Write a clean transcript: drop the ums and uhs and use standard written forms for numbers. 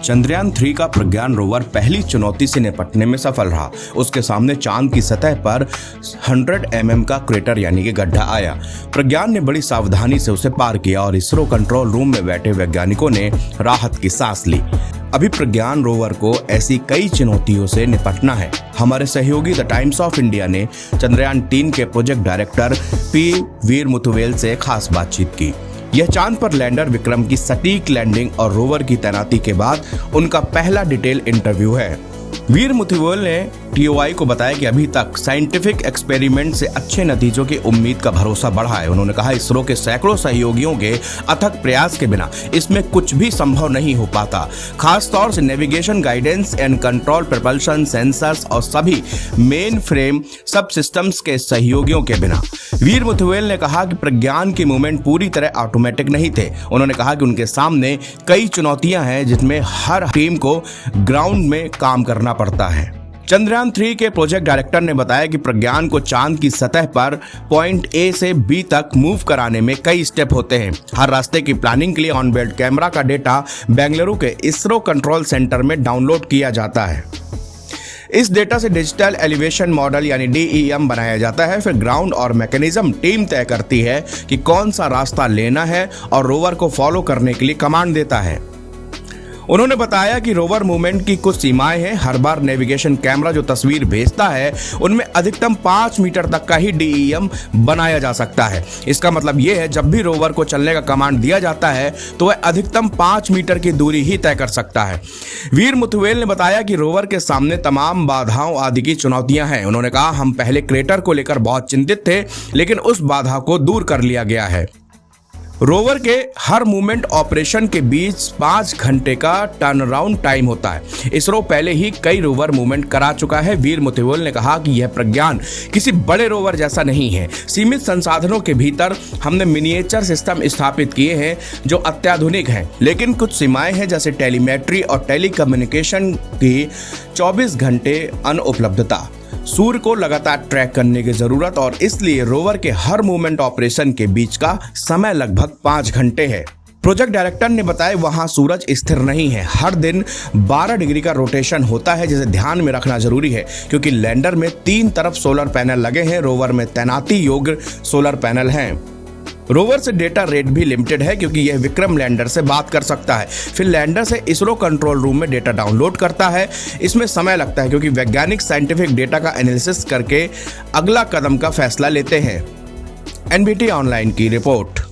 चंद्रयान 3 का प्रज्ञान रोवर पहली चुनौती से निपटने में सफल रहा। उसके सामने चांद की सतह पर 100 mm का क्रेटर यानी कि गड्ढा आया। प्रज्ञान ने बड़ी सावधानी से उसे पार किया और इसरो कंट्रोल रूम में बैठे वैज्ञानिकों ने राहत की सांस ली। अभी प्रज्ञान रोवर को ऐसी कई चुनौतियों से निपटना है। हमारे सहयोगी द टाइम्स ऑफ इंडिया ने चंद्रयान 3 के प्रोजेक्ट डायरेक्टर पी वीर मुथुवेल से खास बातचीत की। यह चांद पर लैंडर विक्रम की सटीक लैंडिंग और रोवर की तैनाती के बाद उनका पहला डिटेल इंटरव्यू है। वीर मुथुवेल ने टीओआई को बताया कि अभी तक साइंटिफिक एक्सपेरिमेंट से अच्छे नतीजों की उम्मीद का भरोसा बढ़ा है। उन्होंने कहा, इसरो के सैकड़ों सहयोगियों के अथक प्रयास के बिना इसमें कुछ भी संभव नहीं हो पाता, खास तौर से navigation, guidance and control, propulsion, sensors और सभी मेन फ्रेम सब सिस्टम्स के सहयोगियों के बिना। वीर मुथुवेल ने कहा कि प्रज्ञान के मूवमेंट पूरी तरह ऑटोमेटिक नहीं थे। उन्होंने कहा कि उनके सामने कई चुनौतियां हैं जिसमें हर टीम को ग्राउंड में काम करना पड़ता है। चंद्रयान 3 के प्रोजेक्ट डायरेक्टर ने बताया कि प्रज्ञान को चांद की सतह पर पॉइंट ए से बी तक मूव कराने में कई स्टेप होते हैं। हर रास्ते की प्लानिंग के लिए ऑनबोर्ड कैमरा का डेटा बेंगलुरु के इसरो कंट्रोल सेंटर में डाउनलोड किया जाता है। इस डेटा से डिजिटल एलिवेशन मॉडल यानी DEM बनाया जाता है। फिर ग्राउंड और मैकेनिज्म टीम तय करती है कि कौन सा रास्ता लेना है और रोवर को फॉलो करने के लिए कमांड देता है। उन्होंने बताया कि रोवर मूवमेंट की कुछ सीमाएं हैं। हर बार नेविगेशन कैमरा जो तस्वीर भेजता है उनमें अधिकतम 5 मीटर तक का ही DEM बनाया जा सकता है। इसका मतलब यह है जब भी रोवर को चलने का कमांड दिया जाता है तो वह अधिकतम 5 मीटर की दूरी ही तय कर सकता है। वीर मुथुवेल ने बताया कि रोवर के सामने तमाम बाधाओं आदि की चुनौतियां हैं। उन्होंने कहा, हम पहले क्रेटर को लेकर बहुत चिंतित थे, लेकिन उस बाधा को दूर कर लिया गया है। रोवर के हर मूवमेंट ऑपरेशन के बीच 5 घंटे का टर्न अराउंड टाइम होता है। इसरो पहले ही कई रोवर मूवमेंट करा चुका है। वीर मुथुवेल ने कहा कि यह प्रज्ञान किसी बड़े रोवर जैसा नहीं है। सीमित संसाधनों के भीतर हमने मिनिएचर सिस्टम स्थापित किए हैं जो अत्याधुनिक हैं, लेकिन कुछ सीमाएं हैं जैसे टेलीमेट्री और टेलीकम्युनिकेशन की 24 घंटे अनुपलब्धता, सूर्य को लगातार ट्रैक करने की जरूरत और इसलिए रोवर के हर मूवमेंट ऑपरेशन के बीच का समय लगभग 5 घंटे है। प्रोजेक्ट डायरेक्टर ने बताया, वहां सूरज स्थिर नहीं है। हर दिन 12 डिग्री का रोटेशन होता है, जिसे ध्यान में रखना जरूरी है क्योंकि लैंडर में 3 तरफ सोलर पैनल लगे हैं। रोवर में तैनाती योग्य सोलर पैनल हैं। रोवर से डेटा रेट भी लिमिटेड है क्योंकि यह विक्रम लैंडर से बात कर सकता है, फिर लैंडर से इसरो कंट्रोल रूम में डेटा डाउनलोड करता है। इसमें समय लगता है क्योंकि वैज्ञानिक साइंटिफिक डेटा का एनालिसिस करके अगला कदम का फैसला लेते हैं। NBT ऑनलाइन की रिपोर्ट।